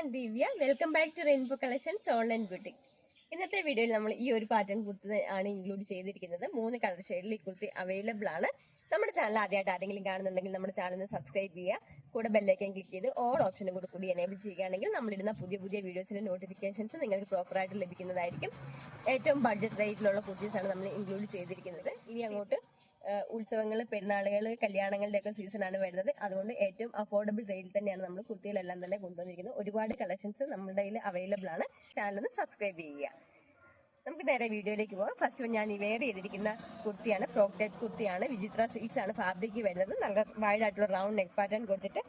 ഞാൻ Divya. Welcome back to rainbow collections online boutique. ഇന്നത്തെ വീഡിയോയിൽ നമ്മൾ ഈ ഒരു പാറ്റേൺ കുർത്തി ആണ് ഇൻക്ലൂഡ് ചെയ്തിരിക്കുന്നത്. 3 കളർ ഷെയ്ഡിൽ ഈ കുർത്തി അവൈലബിൾ ആണ്. നമ്മുടെ ചാനൽ ആദ്യമായിട്ട് ആരെങ്കിലും കാണുന്നുണ്ടെങ്കിൽ നമ്മുടെ ചാനൽ സബ്സ്ക്രൈബ് ചെയ്യുക. കൂടെ ബെല്ലൈക്കൻ ക്ലിക്ക് ചെയ്ത് ഓൾ ഓപ്ഷനും കൂടി എനേബിൾ ചെയ്യുകയാണെങ്കിൽ നമ്മളിടുന്ന പുതിയ വീഡിയോസിന്റെ നോട്ടിഫിക്കേഷൻസ് നിങ്ങൾക്ക് പ്രോപ്പറായിട്ട് ലഭിക്കുന്നതായിരിക്കും. ഏറ്റവും ബഡ്ജറ്റ് റേറ്റിലുള്ള കുർത്തീസാണ് നമ്മൾ ഇൻക്ലൂഡ് ചെയ്തിരിക്കുന്നത്. ഇനി അങ്ങോട്ട് ഉത്സവങ്ങൾ, പെരുന്നാളുകൾ, കല്യാണങ്ങളുടെ ഒക്കെ സീസണാണ് വരുന്നത്. അതുകൊണ്ട് ഏറ്റവും അഫോർഡബിൾ റേറ്റിൽ തന്നെയാണ് നമ്മൾ കുർത്തികളെല്ലാം തന്നെ കൊണ്ടുവന്നിരിക്കുന്നത്. ഒരുപാട് കളക്ഷൻസ് നമ്മുടെ കയ്യിൽ അവൈലബിൾ ആണ്. ചാനൽ സബ്സ്ക്രൈബ് ചെയ്യുക. നമുക്ക് നേരെ വീഡിയോയിലേക്ക് പോകാം. ഫസ്റ്റ് ഞാൻ ഈ വെയർ ചെയ്തിരിക്കുന്ന കുർത്തിയാണ്, ഫ്രോക്ക് ടൈപ്പ് കുർത്തിയാണ്. വിചിത്ര സിൽക്സ് ആണ് ഫാബ്രിക് വരുന്നത്. നല്ല വൈഡ് ആയിട്ടുള്ള റൗണ്ട് നെക്ക് പാറ്റേൺ കൊടുത്തിട്ട്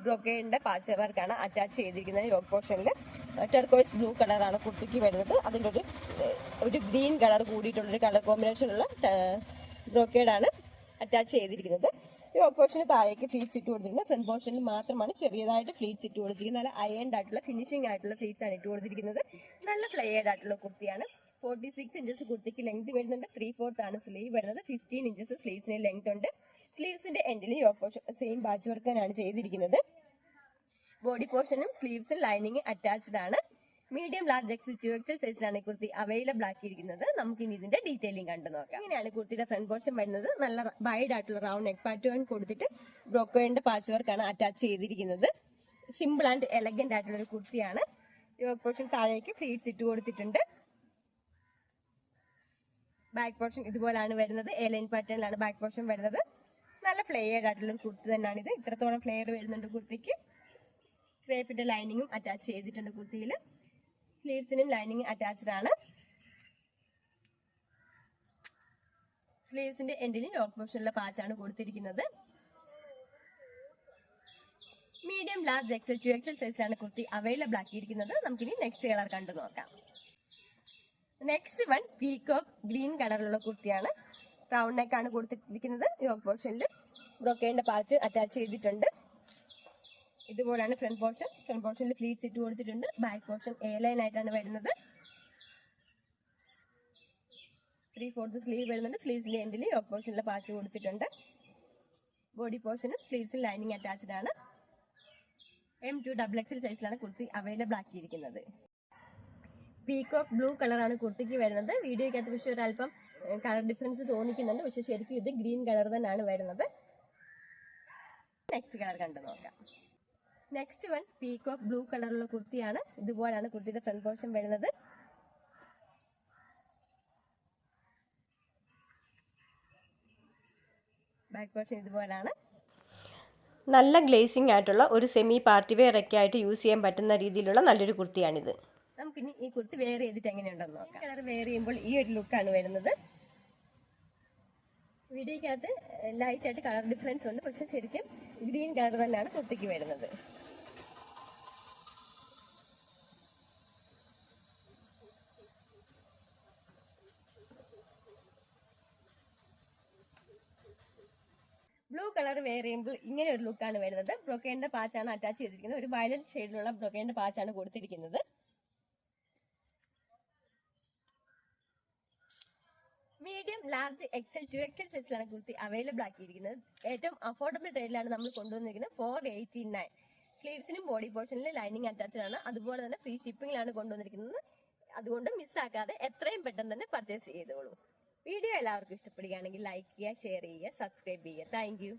ബ്രോക്കേഡിന്റെ പാച്ച് വർക്കാണ് അറ്റാച്ച് ചെയ്തിരിക്കുന്നത്. യോക്ക് പോർഷനിൽ ടെർക്കോയ്സ് ബ്ലൂ കളറാണ് കുർത്തിക്ക് വരുന്നത്. അതിൻ്റെ ഒരു ഗ്രീൻ കളർ കൂടിയിട്ടുള്ളൊരു കളർ കോമ്പിനേഷനുള്ള ബ്രോക്കേഡാണ് അറ്റാച്ച് ചെയ്തിരിക്കുന്നത്. യോക്ക് പോർഷന് താഴേക്ക് ഫ്ലീറ്റ്സ് ഇട്ട് കൊടുത്തിട്ടുണ്ട്. ഫ്രണ്ട് പോർഷനിൽ മാത്രമാണ് ചെറിയതായിട്ട് ഫ്ലീറ്റ്സ് ഇട്ട് കൊടുത്തിരിക്കുന്നത്. നല്ല അയൺഡ് ആയിട്ടുള്ള ഫിനിഷിംഗ് ആയിട്ടുള്ള ഫ്ലീറ്റ്സ് ആണ് ഇട്ട് കൊടുത്തിരിക്കുന്നത്. നല്ല ഫ്ലെയർഡ് ആയിട്ടുള്ള കുർത്തിയാണ്. 46 ഇഞ്ചസ് കുർത്തിക്ക് ലെങ്ത് വരുന്നുണ്ട്. 3/4 ആണ് സ്ലീവ് വരുന്നത്. 15 ഇഞ്ചസ് സ്ലീവ്സിന് ലെങ്ത് ഉണ്ട്. സ്ലീവ്സിന്റെ എൻഡിൽ യോക്ക് പോർഷൻ സെയിം പാച്ച് വർക്കാണ് ചെയ്തിരിക്കുന്നത്. ബോഡി പോർഷനും സ്ലീവ്സും ലൈനിങ് അറ്റാച്ച്ഡ് ആണ്. മീഡിയം, ലാർജ്, എക്സൽ, 2XL സൈസിലാണ് ഈ കുർത്തി അവൈലബിൾ ആക്കിയിരിക്കുന്നത്. നമുക്ക് ഇനി ഇതിന്റെ ഡീറ്റെയിലിംഗ് കണ്ടു നോക്കാം. ഇങ്ങനെയാണ് കുർത്തിയുടെ ഫ്രണ്ട് പോർഷൻ വരുന്നത്. നല്ല വൈഡ് ആയിട്ടുള്ള റൗണ്ട് നെക്ക് പാറ്റേൺ കൊടുത്തിട്ട് ബ്രോക്കേഡിന്റെ പാച്ച് വർക്കാണ് അറ്റാച്ച് ചെയ്തിരിക്കുന്നത്. സിമ്പിൾ ആൻഡ് എലഗന്റ് ആയിട്ടുള്ള ഒരു കുർത്തിയാണ്. യോക്ക് പോർഷൻ താഴേക്ക് ഫ്ലീറ്റ്സ് ഇട്ട് കൊടുത്തിട്ടുണ്ട്. ബാക്ക് പോർഷൻ ഇതുപോലാണ് വരുന്നത്. എ ലൈൻ പാറ്റേണിലാണ് ബാക്ക് പോർഷൻ വരുന്നത്. നല്ല ഫ്ലെയർഡ് ആയിട്ടുള്ള ഒരു കുർത്തി തന്നെയാണ് ഇത്. ഇത്രത്തോളം ഫ്ലെയർ വരുന്നുണ്ട് കുർത്തിക്ക്. ക്രേപ്പിന്റെ ലൈനിങ്ങും അറ്റാച്ച് ചെയ്തിട്ടുണ്ട് കുർത്തിയിൽ. സ്ലീവ്സിനും ലൈനിങ് അറ്റാച്ച്ഡ് ആണ്. സ്ലീവ്സിന്റെ എൻഡിന് യോക്ക് പോർഷനിലുള്ള പാച്ചാണ് കൊടുത്തിരിക്കുന്നത്. മീഡിയം, ലാർജ്, എക്സൽ, 2XL സൈസിലാണ് കുർത്തി അവൈലബിൾ ആക്കിയിരിക്കുന്നത്. നമുക്കിനി നെക്സ്റ്റ് കളർ കണ്ടു നോക്കാം. നെക്സ്റ്റ് വൺ പീകോക്ക് ഗ്രീൻ കളറിലുള്ള കുർത്തിയാണ്. റൗണ്ട് നെക്ക് ആണ് കൊടുത്തിരിക്കുന്നത്. യോക്ക് പോർഷനിൽ ബ്രോക്കേഡിന്റെ പാച്ച് അറ്റാച്ച് ചെയ്തിട്ടുണ്ട്. ഇതുപോലാണ് ഫ്രണ്ട് പോർഷൻ. ഫ്രണ്ട് പോർഷനിൽ ഫ്ലീറ്റ്സ് ഇട്ട് കൊടുത്തിട്ടുണ്ട്. ബാക്ക് പോർഷൻ എ ലൈൻ ആയിട്ടാണ് വരുന്നത്. 3/4 സ്ലീവ് വരുന്നുണ്ട്. സ്ലീവ്സിന്റെ എൻഡിൽ യോക്ക് പോർഷനിലെ പാച്ച് കൊടുത്തിട്ടുണ്ട്. ബോഡി പോർഷനും സ്ലീവ്സിൽ ലൈനിങ് അറ്റാച്ച്ഡ് ആണ്. M2 XXL സൈസിലാണ് കുർത്തി അവൈലബിൾ ആക്കിയിരിക്കുന്നത്. പീകോക്ക് ബ്ലൂ കളറാണ് കുർത്തിക്ക് വരുന്നത്. വീഡിയോയ്ക്കകത്ത് പക്ഷേ ഒരല്പം കളർ ഡിഫറൻസ് തോന്നിക്കുന്നുണ്ട്. പക്ഷെ ശരിക്കും ഇത് ഗ്രീൻ കളർ തന്നെയാണ് വരുന്നത്. നെക്സ്റ്റ് കളർ കണ്ടു നോക്കാം. നെക്സ്റ്റ് വൺ പീകോക്ക് ബ്ലൂ കളറുള്ള കുർത്തിയാണ്. ഇതുപോലാണ് കുർത്തിയുടെ ഫ്രണ്ട് പോർഷൻ വരുന്നത്. ബാക്ക് പോർഷൻ ഇതുപോലാണ്. നല്ല ഗ്ലേസിംഗ് ആയിട്ടുള്ള ഒരു സെമി പാർട്ടി വെയർ ഒക്കെ ആയിട്ട് യൂസ് ചെയ്യാൻ പറ്റുന്ന രീതിയിലുള്ള നല്ലൊരു കുർത്തിയാണിത്. നമുക്കിനി ഈ കുർത്തി വെയർ ചെയ്തിട്ട് എങ്ങനെയുണ്ടെന്ന് നോക്കാം. കളർ വെയർ ചെയ്യുമ്പോൾ ഈ ഒരു ലുക്കാണ് വരുന്നത്. വീഡിയോയ്ക്കകത്ത് ലൈറ്റ് ആയിട്ട് കളർ ഡിഫറൻസ് ഉണ്ട്. പക്ഷെ ശരിക്കും ഗ്രീൻ കളർ തന്നെയാണ് കുർത്തിക്ക് വരുന്നത്. ബ്ലൂ കളർ വെയർ ചെയ്യുമ്പോൾ ഇങ്ങനെ ഒരു ലുക്കാണ് വരുന്നത്. ബ്രോക്കേഡിന്റെ പാച്ചാണ് അറ്റാച്ച് ചെയ്തിരിക്കുന്നത്. ഒരു വയലറ്റ് ഷെയ്ഡിലുള്ള ബ്രോക്കേഡിന്റെ പാച്ചാണ് കൊടുത്തിരിക്കുന്നത്. മീഡിയം, ലാർജ്, എക്സൽ, 2XL സൈസിലാണ് കുർത്തി അവൈലബിൾ ആക്കിയിരിക്കുന്നത്. ഏറ്റവും അഫോർഡബിൾ റേറ്റിലാണ് നമ്മൾ കൊണ്ടുവന്നിരിക്കുന്നത്. 489. സ്ലീവ്സിനും ബോഡി പോർഷനിലും ലൈനിങ് അറ്റാച്ച്ഡ് ആണ്. അതുപോലെ തന്നെ ഫ്രീ ഷിപ്പിംഗിലാണ് കൊണ്ടുവന്നിരിക്കുന്നത്. അതുകൊണ്ട് മിസ്സാക്കാതെ എത്രയും പെട്ടെന്ന് തന്നെ പർച്ചേസ് ചെയ്തോളൂ. വീഡിയോ എല്ലാവർക്കും ഇഷ്ടപ്പെടുകയാണെങ്കിൽ ലൈക്ക് ചെയ്യുക, ഷെയർ ചെയ്യുക, സബ്സ്ക്രൈബ് ചെയ്യുക. Thank you.